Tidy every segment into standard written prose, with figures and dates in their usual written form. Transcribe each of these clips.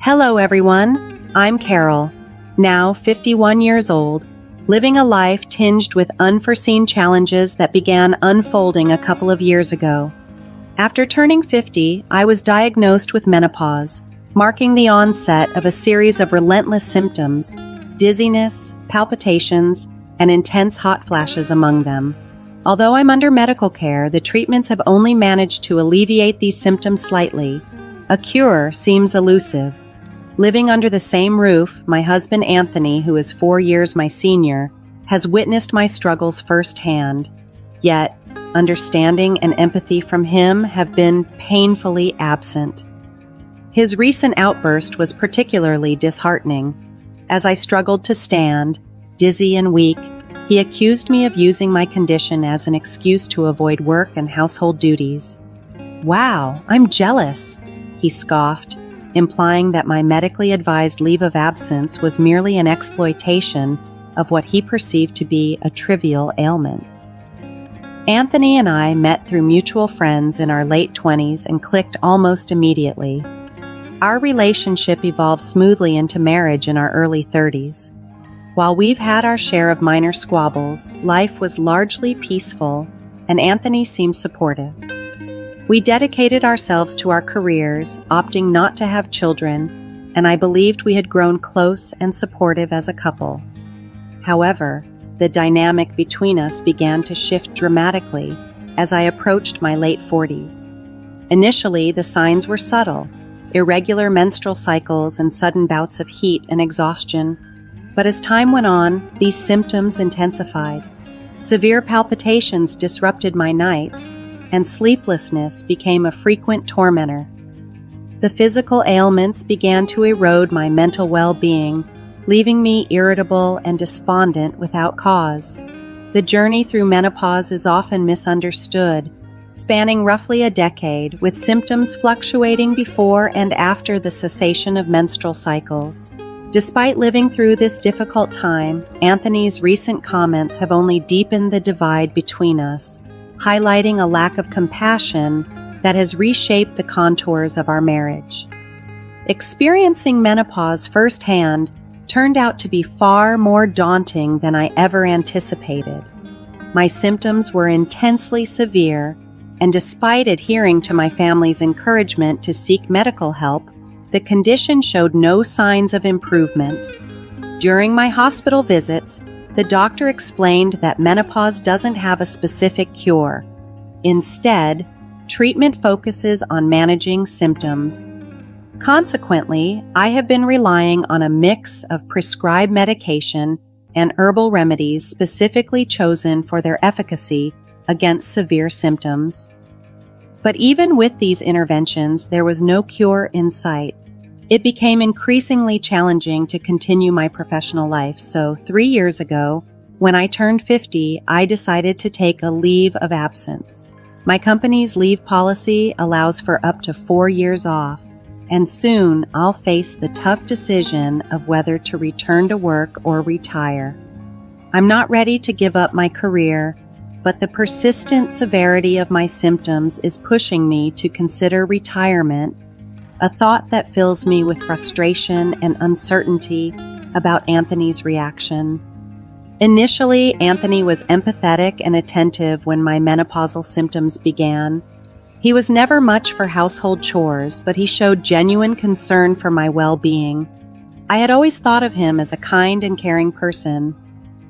Hello everyone, I'm Carol, now 51 years old, living a life tinged with unforeseen challenges that began unfolding a couple of years ago. After turning 50, I was diagnosed with menopause, marking the onset of a series of relentless symptoms, dizziness, palpitations, and intense hot flashes among them. Although I'm under medical care, the treatments have only managed to alleviate these symptoms slightly. A cure seems elusive. Living under the same roof, my husband Anthony, who is 4 years my senior, has witnessed my struggles firsthand. Yet, understanding and empathy from him have been painfully absent. His recent outburst was particularly disheartening. As I struggled to stand, dizzy and weak, he accused me of using my condition as an excuse to avoid work and household duties. "Wow, I'm jealous," he scoffed, implying that my medically advised leave of absence was merely an exploitation of what he perceived to be a trivial ailment. Anthony and I met through mutual friends in our late 20s and clicked almost immediately. Our relationship evolved smoothly into marriage in our early 30s. While we've had our share of minor squabbles, life was largely peaceful, and Anthony seemed supportive. We dedicated ourselves to our careers, opting not to have children, and I believed we had grown close and supportive as a couple. However, the dynamic between us began to shift dramatically as I approached my late 40s. Initially, the signs were subtle: irregular menstrual cycles and sudden bouts of heat and exhaustion. But as time went on, these symptoms intensified. Severe palpitations disrupted my nights, and sleeplessness became a frequent tormentor. The physical ailments began to erode my mental well-being, leaving me irritable and despondent without cause. The journey through menopause is often misunderstood, spanning roughly a decade, with symptoms fluctuating before and after the cessation of menstrual cycles. Despite living through this difficult time, Anthony's recent comments have only deepened the divide between us, highlighting a lack of compassion that has reshaped the contours of our marriage. Experiencing menopause firsthand turned out to be far more daunting than I ever anticipated. My symptoms were intensely severe, and despite adhering to my family's encouragement to seek medical help, the condition showed no signs of improvement. During my hospital visits, the doctor explained that menopause doesn't have a specific cure. Instead, treatment focuses on managing symptoms. Consequently, I have been relying on a mix of prescribed medication and herbal remedies specifically chosen for their efficacy against severe symptoms. But even with these interventions, there was no cure in sight. It became increasingly challenging to continue my professional life, so 3 years ago, when I turned 50, I decided to take a leave of absence. My company's leave policy allows for up to 4 years off, and soon I'll face the tough decision of whether to return to work or retire. I'm not ready to give up my career, but the persistent severity of my symptoms is pushing me to consider retirement, a thought that fills me with frustration and uncertainty about Anthony's reaction. Initially, Anthony was empathetic and attentive when my menopausal symptoms began. He was never much for household chores, but he showed genuine concern for my well-being. I had always thought of him as a kind and caring person.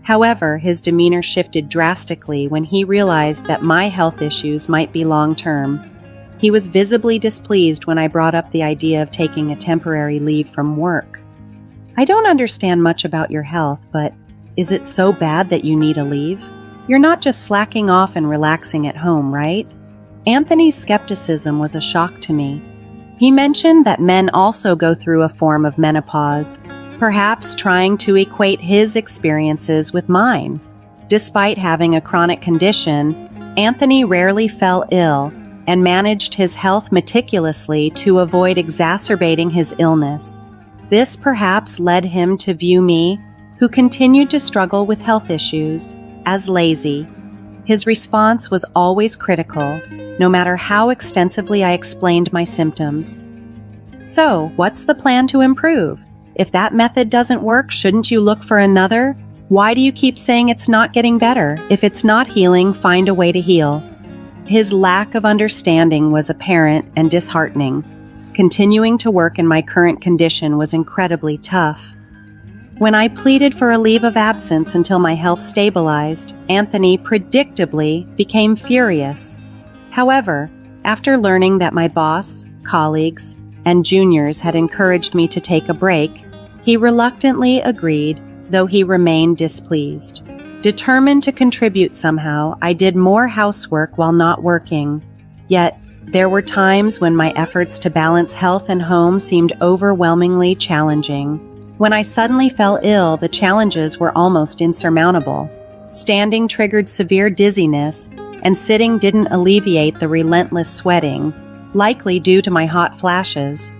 However, his demeanor shifted drastically when he realized that my health issues might be long-term. He was visibly displeased when I brought up the idea of taking a temporary leave from work. "I don't understand much about your health, but is it so bad that you need a leave? You're not just slacking off and relaxing at home, right?" Anthony's skepticism was a shock to me. He mentioned that men also go through a form of menopause, perhaps trying to equate his experiences with mine. Despite having a chronic condition, Anthony rarely fell ill and managed his health meticulously to avoid exacerbating his illness. This perhaps led him to view me, who continued to struggle with health issues, as lazy. His response was always critical, no matter how extensively I explained my symptoms. So, what's the plan to improve? If that method doesn't work, shouldn't you look for another? Why do you keep saying it's not getting better? If it's not healing, find a way to heal. His lack of understanding was apparent and disheartening. Continuing to work in my current condition was incredibly tough. When I pleaded for a leave of absence until my health stabilized, Anthony predictably became furious. However, after learning that my boss, colleagues, and juniors had encouraged me to take a break, he reluctantly agreed, though he remained displeased. Determined to contribute somehow, I did more housework while not working. Yet, there were times when my efforts to balance health and home seemed overwhelmingly challenging. When I suddenly fell ill, the challenges were almost insurmountable. Standing triggered severe dizziness, and sitting didn't alleviate the relentless sweating, likely due to my hot flashes.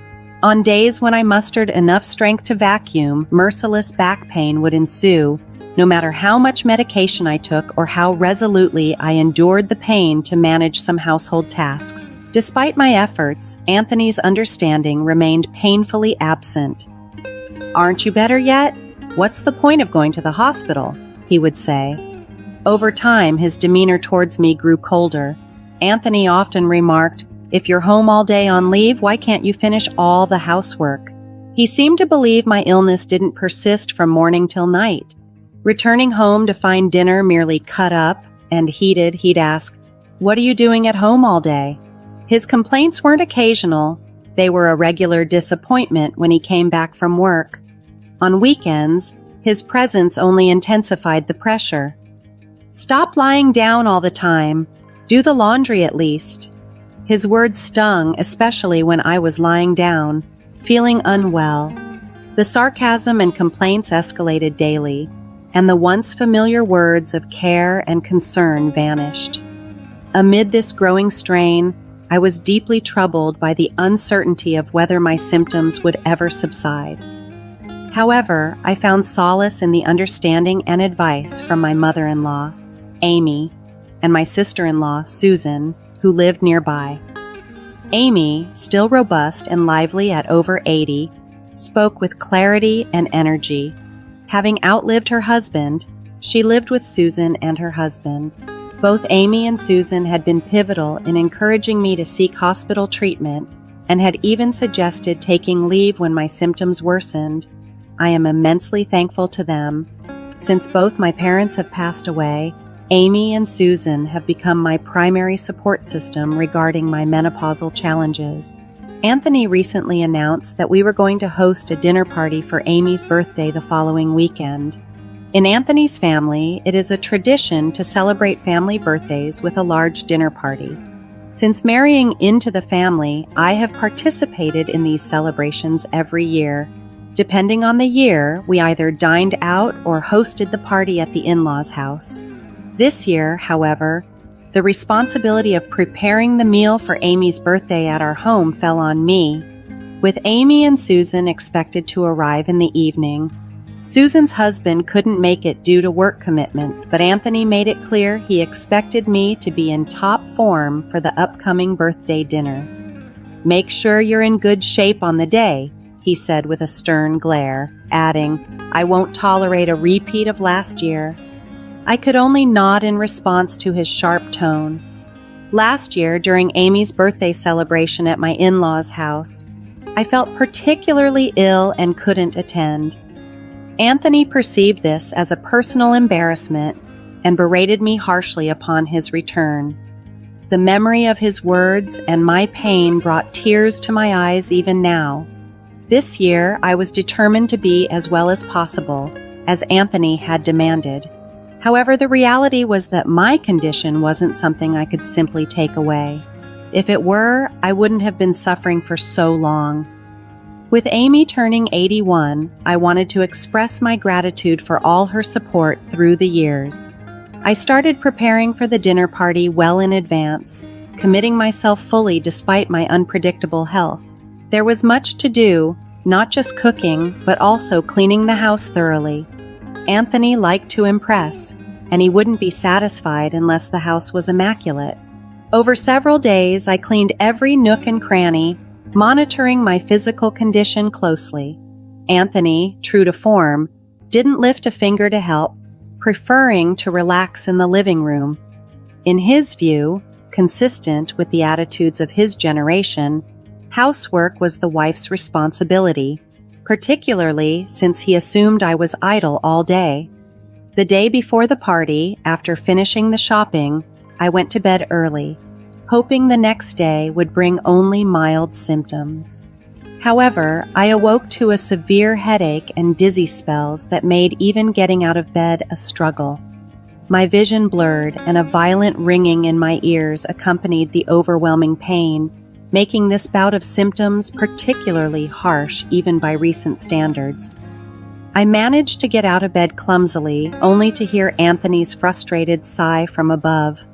On days when I mustered enough strength to vacuum, merciless back pain would ensue, no matter how much medication I took or how resolutely I endured the pain to manage some household tasks. Despite my efforts, Anthony's understanding remained painfully absent. "Aren't you better yet? What's the point of going to the hospital?" he would say. Over time, his demeanor towards me grew colder. Anthony often remarked, "If you're home all day on leave, why can't you finish all the housework?" He seemed to believe my illness didn't persist from morning till night. Returning home to find dinner merely cut up and heated, he'd ask, "What are you doing at home all day?" His complaints weren't occasional. They were a regular disappointment when he came back from work. On weekends, his presence only intensified the pressure. "Stop lying down all the time. Do the laundry at least." His words stung, especially when I was lying down, feeling unwell. The sarcasm and complaints escalated daily, and the once familiar words of care and concern vanished. Amid this growing strain, I was deeply troubled by the uncertainty of whether my symptoms would ever subside. However, I found solace in the understanding and advice from my mother-in-law, Amy, and my sister-in-law, Susan, who lived nearby. Amy, still robust and lively at over 80, spoke with clarity and energy. Having outlived her husband, she lived with Susan and her husband. Both Amy and Susan had been pivotal in encouraging me to seek hospital treatment and had even suggested taking leave when my symptoms worsened. I am immensely thankful to them. Since both my parents have passed away, Amy and Susan have become my primary support system regarding my menopausal challenges. Anthony recently announced that we were going to host a dinner party for Amy's birthday the following weekend. In Anthony's family, it is a tradition to celebrate family birthdays with a large dinner party. Since marrying into the family, I have participated in these celebrations every year. Depending on the year, we either dined out or hosted the party at the in-laws' house. This year, however, the responsibility of preparing the meal for Amy's birthday at our home fell on me. With Amy and Susan expected to arrive in the evening, Susan's husband couldn't make it due to work commitments, but Anthony made it clear he expected me to be in top form for the upcoming birthday dinner. "Make sure you're in good shape on the day," he said with a stern glare, adding, "I won't tolerate a repeat of last year." I could only nod in response to his sharp tone. Last year, during Amy's birthday celebration at my in-laws' house, I felt particularly ill and couldn't attend. Anthony perceived this as a personal embarrassment and berated me harshly upon his return. The memory of his words and my pain brought tears to my eyes even now. This year, I was determined to be as well as possible, as Anthony had demanded. However, the reality was that my condition wasn't something I could simply take away. If it were, I wouldn't have been suffering for so long. With Amy turning 81, I wanted to express my gratitude for all her support through the years. I started preparing for the dinner party well in advance, committing myself fully despite my unpredictable health. There was much to do, not just cooking, but also cleaning the house thoroughly. Anthony liked to impress, and he wouldn't be satisfied unless the house was immaculate. Over several days, I cleaned every nook and cranny, monitoring my physical condition closely. Anthony, true to form, didn't lift a finger to help, preferring to relax in the living room. In his view, consistent with the attitudes of his generation, housework was the wife's responsibility, particularly since he assumed I was idle all day. The day before the party, after finishing the shopping, I went to bed early, hoping the next day would bring only mild symptoms. However, I awoke to a severe headache and dizzy spells that made even getting out of bed a struggle. My vision blurred and a violent ringing in my ears accompanied the overwhelming pain, making this bout of symptoms particularly harsh even by recent standards. I managed to get out of bed clumsily, only to hear Anthony's frustrated sigh from above.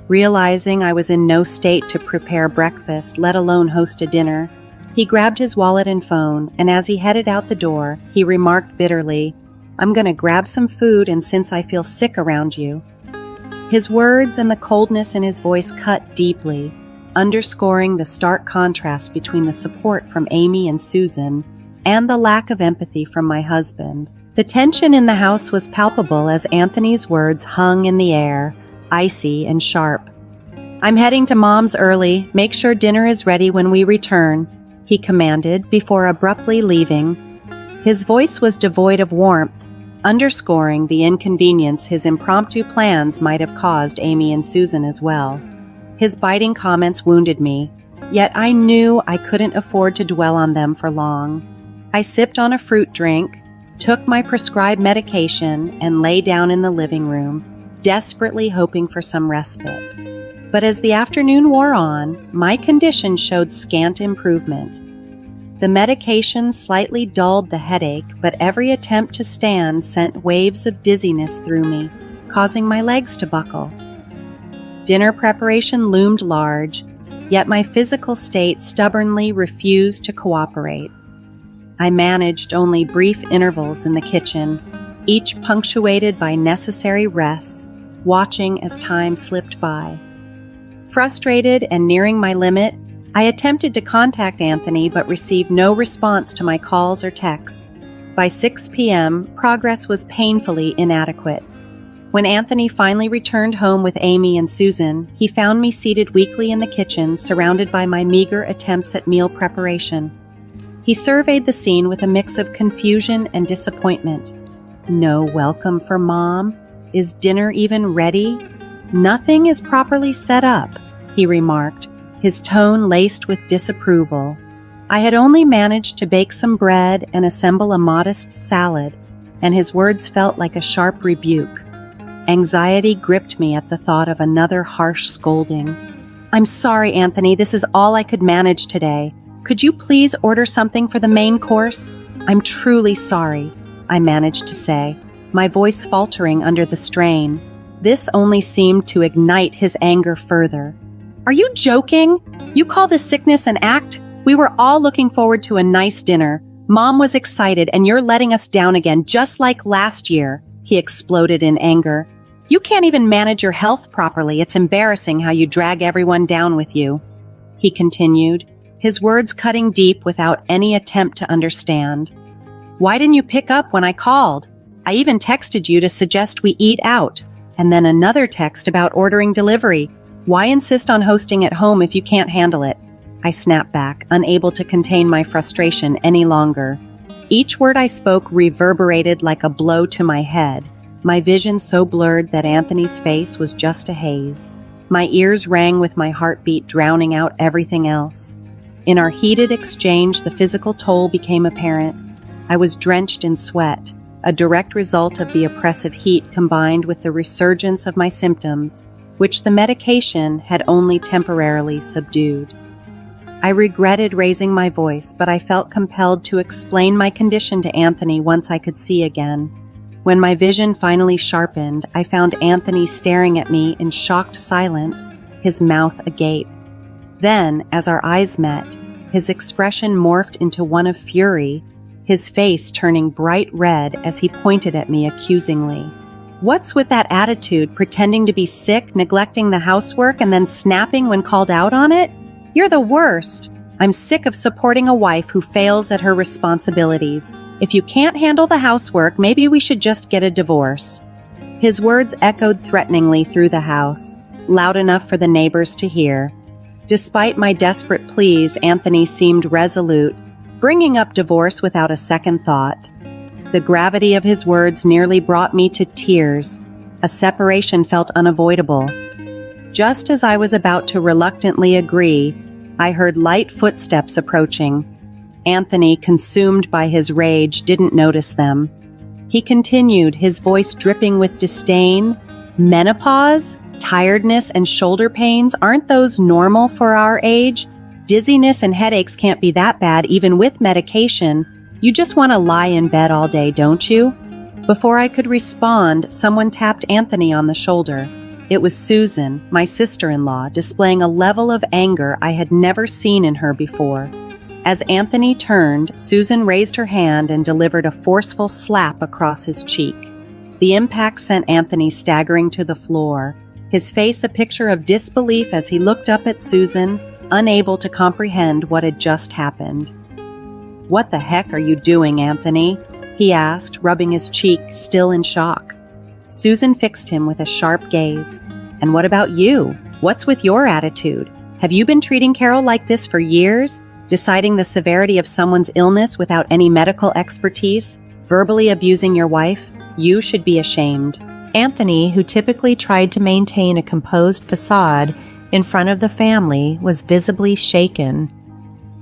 Realizing I was in no state to prepare breakfast, let alone host a dinner, he grabbed his wallet and phone, and as he headed out the door, he remarked bitterly, "I'm going to grab some food, and since I feel sick around you." His words and the coldness in his voice cut deeply, underscoring the stark contrast between the support from Amy and Susan and the lack of empathy from my husband. The tension in the house was palpable as Anthony's words hung in the air, icy and sharp. "I'm heading to Mom's early. Make sure dinner is ready when we return," he commanded before abruptly leaving. His voice was devoid of warmth, underscoring the inconvenience his impromptu plans might have caused Amy and Susan as well. His biting comments wounded me, yet I knew I couldn't afford to dwell on them for long. I sipped on a fruit drink, took my prescribed medication, and lay down in the living room, desperately hoping for some respite. But as the afternoon wore on, my condition showed scant improvement. The medication slightly dulled the headache, but every attempt to stand sent waves of dizziness through me, causing my legs to buckle. Dinner preparation loomed large, yet my physical state stubbornly refused to cooperate. I managed only brief intervals in the kitchen, each punctuated by necessary rests, watching as time slipped by. Frustrated and nearing my limit, I attempted to contact Anthony but received no response to my calls or texts. By 6 p.m., progress was painfully inadequate. When Anthony finally returned home with Amy and Susan, he found me seated weakly in the kitchen, surrounded by my meager attempts at meal preparation. He surveyed the scene with a mix of confusion and disappointment. "No welcome for Mom? Is dinner even ready? Nothing is properly set up," he remarked, his tone laced with disapproval. I had only managed to bake some bread and assemble a modest salad, and his words felt like a sharp rebuke. Anxiety gripped me at the thought of another harsh scolding. "I'm sorry, Anthony, this is all I could manage today. Could you please order something for the main course? I'm truly sorry," I managed to say, my voice faltering under the strain. This only seemed to ignite his anger further. "Are you joking? You call this sickness an act? We were all looking forward to a nice dinner. Mom was excited, and you're letting us down again, just like last year," he exploded in anger. "You can't even manage your health properly. It's embarrassing how you drag everyone down with you," he continued, his words cutting deep without any attempt to understand. "Why didn't you pick up when I called? I even texted you to suggest we eat out, and then another text about ordering delivery. Why insist on hosting at home if you can't handle it?" I snapped back, unable to contain my frustration any longer. Each word I spoke reverberated like a blow to my head, my vision so blurred that Anthony's face was just a haze. My ears rang with my heartbeat drowning out everything else. In our heated exchange, the physical toll became apparent. I was drenched in sweat, a direct result of the oppressive heat combined with the resurgence of my symptoms, which the medication had only temporarily subdued. I regretted raising my voice, but I felt compelled to explain my condition to Anthony once I could see again. When my vision finally sharpened, I found Anthony staring at me in shocked silence, his mouth agape. Then, as our eyes met, his expression morphed into one of fury, his face turning bright red as he pointed at me accusingly. "What's with that attitude, pretending to be sick, neglecting the housework, and then snapping when called out on it? You're the worst. I'm sick of supporting a wife who fails at her responsibilities. If you can't handle the housework, maybe we should just get a divorce." His words echoed threateningly through the house, loud enough for the neighbors to hear. Despite my desperate pleas, Anthony seemed resolute, bringing up divorce without a second thought. The gravity of his words nearly brought me to tears. A separation felt unavoidable. Just as I was about to reluctantly agree, I heard light footsteps approaching. Anthony, consumed by his rage, didn't notice them. He continued, his voice dripping with disdain. "Menopause? Tiredness and shoulder pains, aren't those normal for our age? Dizziness and headaches can't be that bad even with medication. You just want to lie in bed all day, don't you?" Before I could respond, someone tapped Anthony on the shoulder. It was Susan, my sister-in-law, displaying a level of anger I had never seen in her before. As Anthony turned, Susan raised her hand and delivered a forceful slap across his cheek. The impact sent Anthony staggering to the floor, his face a picture of disbelief as he looked up at Susan, unable to comprehend what had just happened. "What the heck are you doing, Anthony?" he asked, rubbing his cheek, still in shock. Susan fixed him with a sharp gaze. "And what about you? What's with your attitude? Have you been treating Carol like this for years? Deciding the severity of someone's illness without any medical expertise? Verbally abusing your wife? You should be ashamed." Anthony, who typically tried to maintain a composed facade in front of the family, was visibly shaken.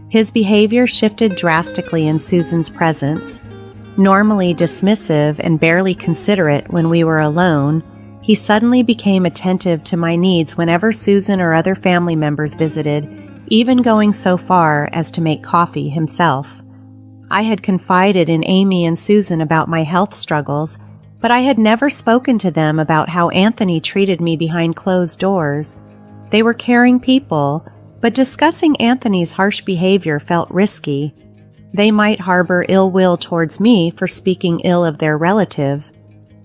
His behavior shifted drastically in Susan's presence. Normally dismissive and barely considerate when we were alone, he suddenly became attentive to my needs whenever Susan or other family members visited, even going so far as to make coffee himself. I had confided in Amy and Susan about my health struggles, but I had never spoken to them about how Anthony treated me behind closed doors. They were caring people, but discussing Anthony's harsh behavior felt risky. They might harbor ill will towards me for speaking ill of their relative.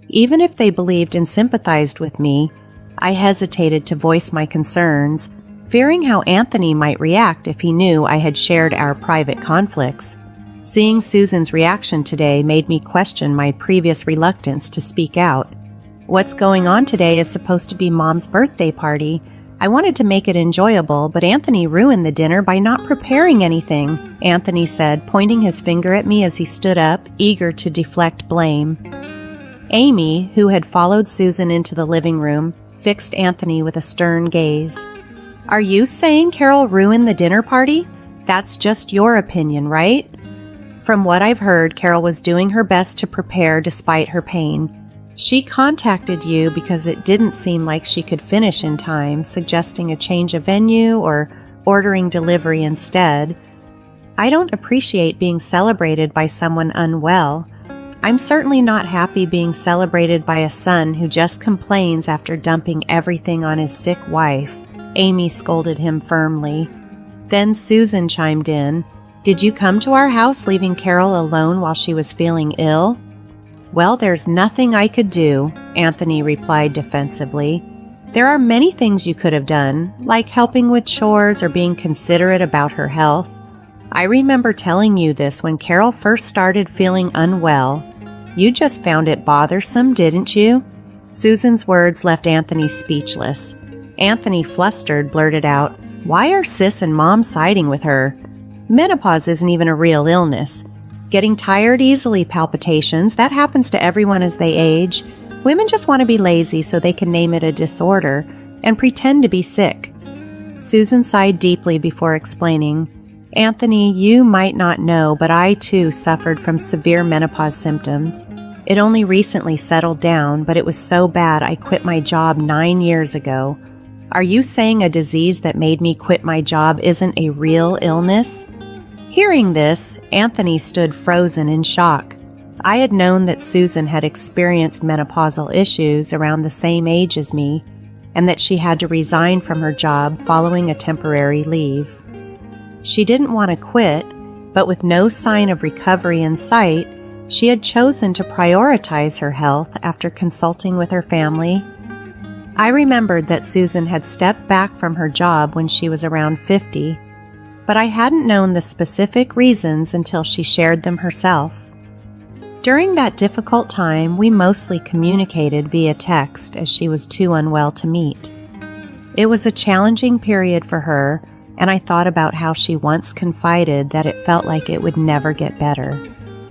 Even if they believed and sympathized with me, I hesitated to voice my concerns, fearing how Anthony might react if he knew I had shared our private conflicts. Seeing Susan's reaction today made me question my previous reluctance to speak out. What's going on today is supposed to be Mom's birthday party. I wanted to make it enjoyable, but Anthony ruined the dinner by not preparing anything, Anthony said, pointing his finger at me as he stood up, eager to deflect blame. Amy, who had followed Susan into the living room, fixed Anthony with a stern gaze. "Are you saying Carol ruined the dinner party? That's just your opinion, right?" From what I've heard, Carol was doing her best to prepare despite her pain. She contacted you because it didn't seem like she could finish in time, suggesting a change of venue or ordering delivery instead. I don't appreciate being celebrated by someone unwell. I'm certainly not happy being celebrated by a son who just complains after dumping everything on his sick wife, Amy scolded him firmly. Then Susan chimed in. "Did you come to our house leaving Carol alone while she was feeling ill?" "Well, there's nothing I could do," Anthony replied defensively. "There are many things you could have done, like helping with chores or being considerate about her health. I remember telling you this when Carol first started feeling unwell. You just found it bothersome, didn't you?" Susan's words left Anthony speechless. Anthony, flustered, blurted out, "Why are Sis and Mom siding with her? Menopause isn't even a real illness. Getting tired easily, palpitations, that happens to everyone as they age. Women just want to be lazy so they can name it a disorder and pretend to be sick." Susan sighed deeply before explaining, "Anthony, you might not know, but I too suffered from severe menopause symptoms. It only recently settled down, but it was so bad I quit my job 9 years ago. Are you saying a disease that made me quit my job isn't a real illness?" Hearing this, Anthony stood frozen in shock. I had known that Susan had experienced menopausal issues around the same age as me, and that she had to resign from her job following a temporary leave. She didn't want to quit, but with no sign of recovery in sight, she had chosen to prioritize her health after consulting with her family. I remembered that Susan had stepped back from her job when she was around 50, but I hadn't known the specific reasons until she shared them herself. During that difficult time, we mostly communicated via text as she was too unwell to meet. It was a challenging period for her, and I thought about how she once confided that it felt like it would never get better.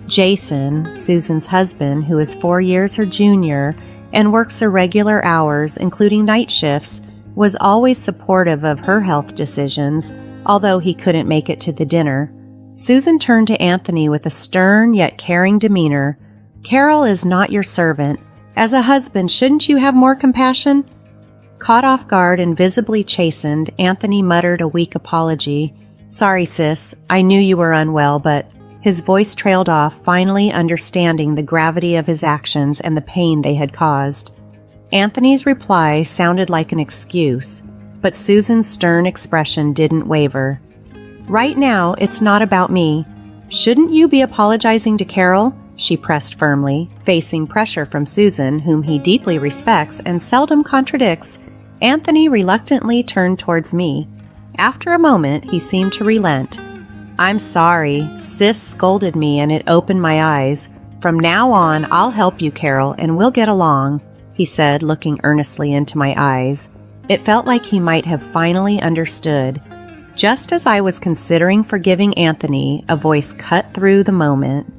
Jason, Susan's husband, who is 4 years her junior and works irregular hours, including night shifts, was always supportive of her health decisions, although he couldn't make it to the dinner. Susan turned to Anthony with a stern yet caring demeanor. "Carol is not your servant. As a husband, shouldn't you have more compassion?" Caught off guard and visibly chastened, Anthony muttered a weak apology. "Sorry, sis. I knew you were unwell, but..." His voice trailed off, finally understanding the gravity of his actions and the pain they had caused. Anthony's reply sounded like an excuse, but Susan's stern expression didn't waver. "Right now, it's not about me. Shouldn't you be apologizing to Carol?" she pressed firmly, facing pressure from Susan, whom he deeply respects and seldom contradicts. Anthony reluctantly turned towards me. After a moment, he seemed to relent. "I'm sorry. Sis scolded me and it opened my eyes. From now on, I'll help you, Carol, and we'll get along," he said, looking earnestly into my eyes. It felt like he might have finally understood. Just as I was considering forgiving Anthony, a voice cut through the moment.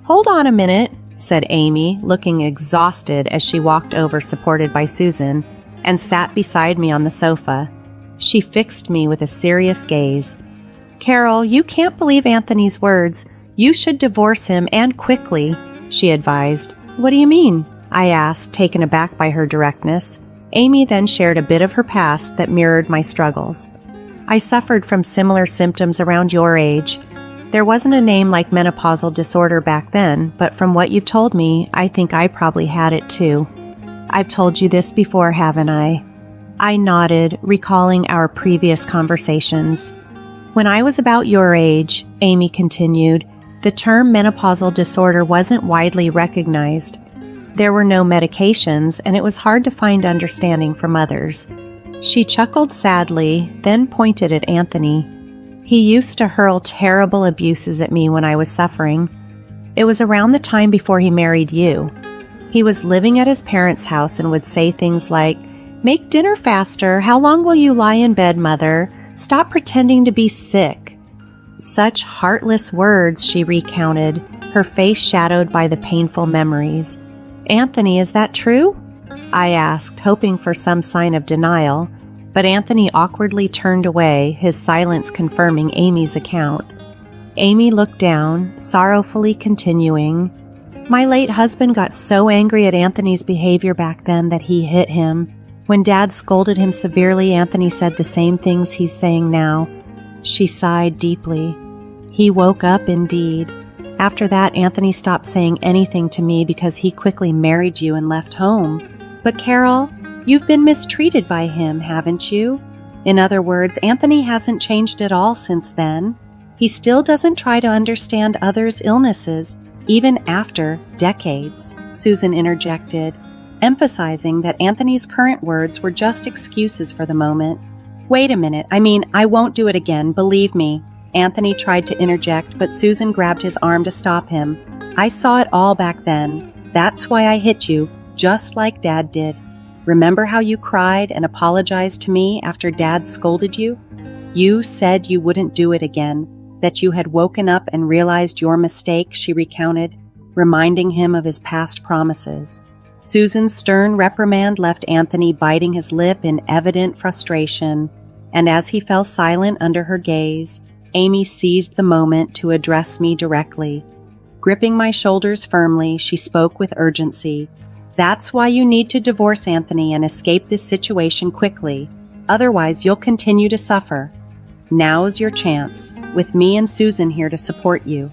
"Hold on a minute," said Amy, looking exhausted as she walked over supported by Susan and sat beside me on the sofa. She fixed me with a serious gaze. "Carol, you can't believe Anthony's words. You should divorce him, and quickly," she advised. "What do you mean?" I asked, taken aback by her directness. Amy then shared a bit of her past that mirrored my struggles. "I suffered from similar symptoms around your age. There wasn't a name like menopausal disorder back then, but from what you've told me, I think I probably had it too. I've told you this before, haven't I?" I nodded, recalling our previous conversations. "When I was about your age," Amy continued, "the term menopausal disorder wasn't widely recognized. There were no medications, and it was hard to find understanding from others." She chuckled sadly, then pointed at Anthony. "He used to hurl terrible abuses at me when I was suffering. It was around the time before he married you. He was living at his parents' house and would say things like, 'Make dinner faster. How long will you lie in bed, mother? Stop pretending to be sick.' Such heartless words," she recounted, her face shadowed by the painful memories. "Anthony, is that true?" I asked, hoping for some sign of denial, but Anthony awkwardly turned away, his silence confirming Amy's account. Amy looked down, sorrowfully continuing, "My late husband got so angry at Anthony's behavior back then that he hit him. When Dad scolded him severely, Anthony said the same things he's saying now." She sighed deeply. "He woke up indeed. After that, Anthony stopped saying anything to me because he quickly married you and left home. But Carol, you've been mistreated by him, haven't you? In other words, Anthony hasn't changed at all since then. He still doesn't try to understand others' illnesses, even after decades," Susan interjected, emphasizing that Anthony's current words were just excuses for the moment. "Wait a minute, I won't do it again, believe me." Anthony tried to interject, but Susan grabbed his arm to stop him. "I saw it all back then. That's why I hit you, just like Dad did. Remember how you cried and apologized to me after Dad scolded you? You said you wouldn't do it again, that you had woken up and realized your mistake," she recounted, reminding him of his past promises. Susan's stern reprimand left Anthony biting his lip in evident frustration, and as he fell silent under her gaze, Amy seized the moment to address me directly. Gripping my shoulders firmly, she spoke with urgency. "That's why you need to divorce Anthony and escape this situation quickly. Otherwise, you'll continue to suffer. Now's your chance, with me and Susan here to support you.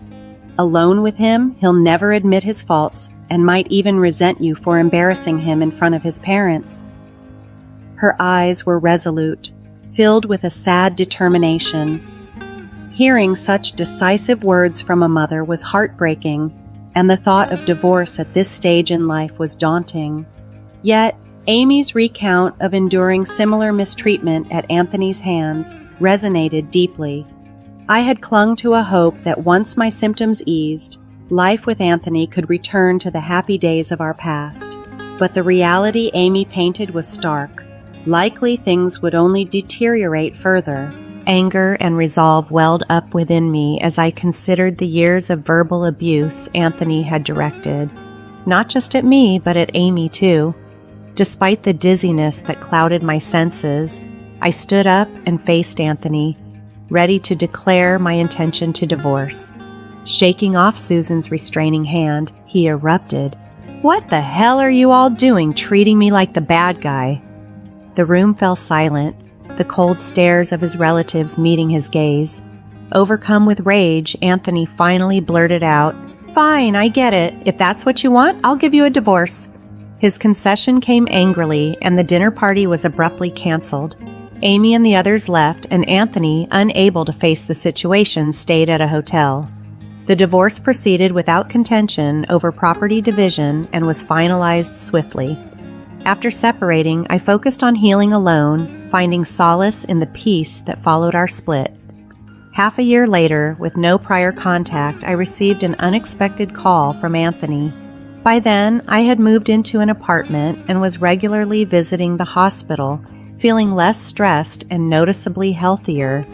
Alone with him, he'll never admit his faults and might even resent you for embarrassing him in front of his parents." Her eyes were resolute, filled with a sad determination. Hearing such decisive words from a mother was heartbreaking, and the thought of divorce at this stage in life was daunting. Yet, Amy's recount of enduring similar mistreatment at Anthony's hands resonated deeply. I had clung to a hope that once my symptoms eased, life with Anthony could return to the happy days of our past. But the reality Amy painted was stark. Likely things would only deteriorate further. Anger and resolve welled up within me as I considered the years of verbal abuse Anthony had directed. Not just at me, but at Amy too. Despite the dizziness that clouded my senses, I stood up and faced Anthony, ready to declare my intention to divorce. Shaking off Susan's restraining hand, he erupted. "What the hell are you all doing, treating me like the bad guy?" The room fell silent, the cold stares of his relatives meeting his gaze. Overcome with rage, Anthony finally blurted out, "Fine, I get it. If that's what you want, I'll give you a divorce." His concession came angrily, and the dinner party was abruptly canceled. Amy and the others left, and Anthony, unable to face the situation, stayed at a hotel. The divorce proceeded without contention over property division and was finalized swiftly. After separating, I focused on healing alone, finding solace in the peace that followed our split. Half a year later, with no prior contact, I received an unexpected call from Anthony. By then, I had moved into an apartment and was regularly visiting the hospital, feeling less stressed and noticeably healthier.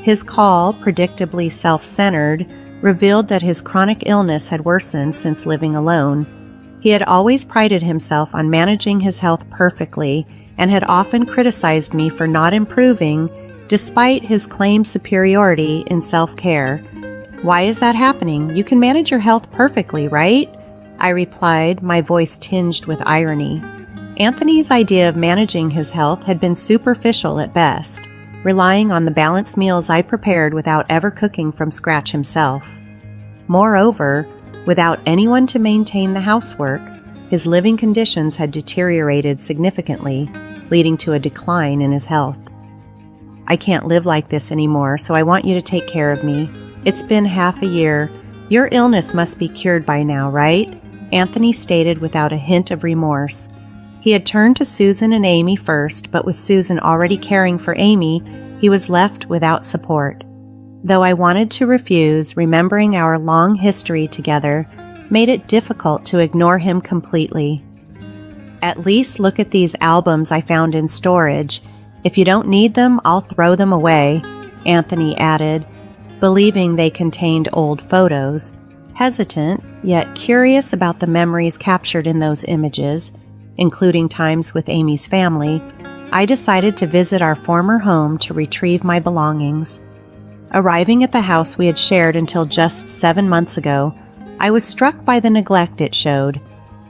His call, predictably self-centered, revealed that his chronic illness had worsened since living alone. He had always prided himself on managing his health perfectly and had often criticized me for not improving despite his claimed superiority in self-care. "Why is that happening? You can manage your health perfectly, right?" I replied, my voice tinged with irony. Anthony's idea of managing his health had been superficial at best, relying on the balanced meals I prepared without ever cooking from scratch himself. Moreover, without anyone to maintain the housework, his living conditions had deteriorated significantly, leading to a decline in his health. "I can't live like this anymore, so I want you to take care of me. It's been half a year. Your illness must be cured by now, right?" Anthony stated without a hint of remorse. He had turned to Susan and Amy first, but with Susan already caring for Amy, he was left without support. Though I wanted to refuse, remembering our long history together made it difficult to ignore him completely. "At least look at these albums I found in storage. If you don't need them, I'll throw them away," Anthony added, believing they contained old photos. Hesitant, yet curious about the memories captured in those images, including times with Amy's family, I decided to visit our former home to retrieve my belongings. Arriving at the house we had shared until just 7 months ago, I was struck by the neglect it showed.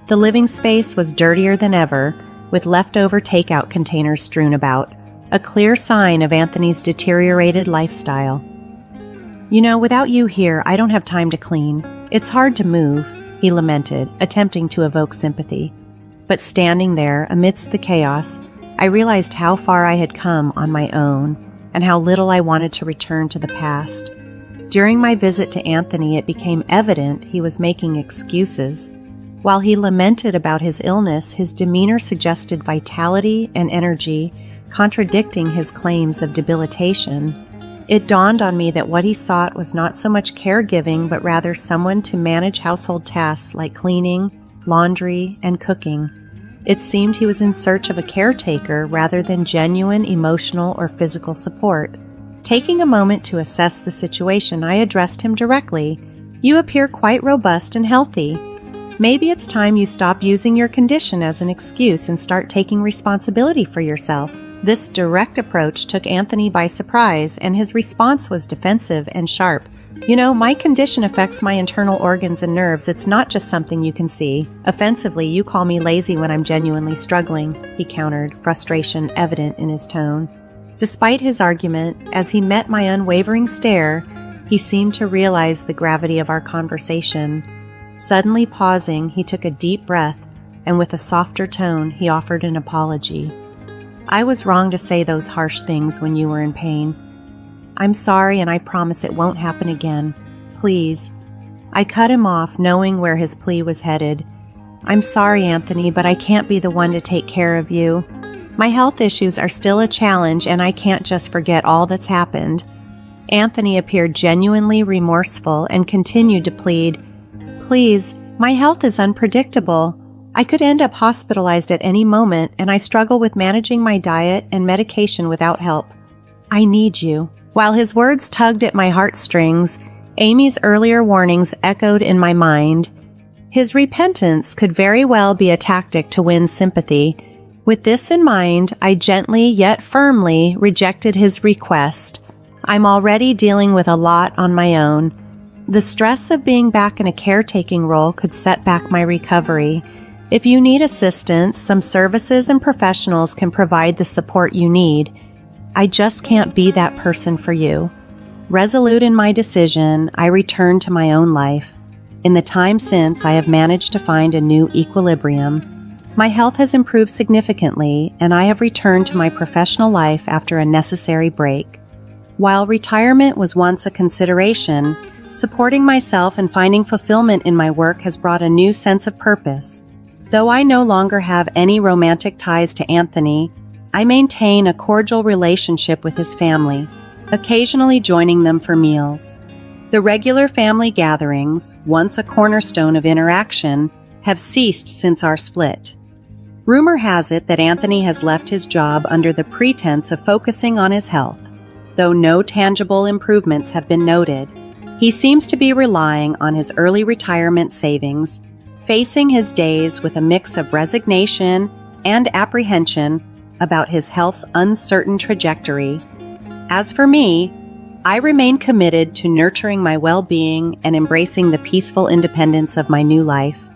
The living space was dirtier than ever, with leftover takeout containers strewn about, a clear sign of Anthony's deteriorated lifestyle. "You know, without you here, I don't have time to clean. It's hard to move," he lamented, attempting to evoke sympathy. But standing there, amidst the chaos, I realized how far I had come on my own, and how little I wanted to return to the past. During my visit to Anthony, it became evident he was making excuses. While he lamented about his illness, his demeanor suggested vitality and energy, contradicting his claims of debilitation. It dawned on me that what he sought was not so much caregiving, but rather someone to manage household tasks like cleaning, laundry, and cooking. It seemed he was in search of a caretaker rather than genuine emotional or physical support. Taking a moment to assess the situation, I addressed him directly. "You appear quite robust and healthy. Maybe it's time you stop using your condition as an excuse and start taking responsibility for yourself." This direct approach took Anthony by surprise, and his response was defensive and sharp. "You know, my condition affects my internal organs and nerves. It's not just something you can see. Offensively, you call me lazy when I'm genuinely struggling," he countered, frustration evident in his tone. Despite his argument, as he met my unwavering stare, he seemed to realize the gravity of our conversation. Suddenly pausing, he took a deep breath, and with a softer tone, he offered an apology. "I was wrong to say those harsh things when you were in pain. I'm sorry, and I promise it won't happen again. Please." I cut him off, knowing where his plea was headed. "I'm sorry, Anthony, but I can't be the one to take care of you. My health issues are still a challenge, and I can't just forget all that's happened." Anthony appeared genuinely remorseful and continued to plead, "Please, my health is unpredictable. I could end up hospitalized at any moment, and I struggle with managing my diet and medication without help. I need you." While his words tugged at my heartstrings, Amy's earlier warnings echoed in my mind. His repentance could very well be a tactic to win sympathy. With this in mind, I gently yet firmly rejected his request. I'm already dealing with a lot on my own. The stress of being back in a caretaking role could set back my recovery. If you need assistance, some services and professionals can provide the support you need. I just can't be that person for you. Resolute in my decision, I returned to my own life. In the time since, I have managed to find a new equilibrium. My health has improved significantly, and I have returned to my professional life after a necessary break. While retirement was once a consideration, supporting myself and finding fulfillment in my work has brought a new sense of purpose. Though I no longer have any romantic ties to Anthony, I maintain a cordial relationship with his family, occasionally joining them for meals. The regular family gatherings, once a cornerstone of interaction, have ceased since our split. Rumor has it that Anthony has left his job under the pretense of focusing on his health. Though no tangible improvements have been noted, he seems to be relying on his early retirement savings, facing his days with a mix of resignation and apprehension about his health's uncertain trajectory. As for me, I remain committed to nurturing my well-being and embracing the peaceful independence of my new life.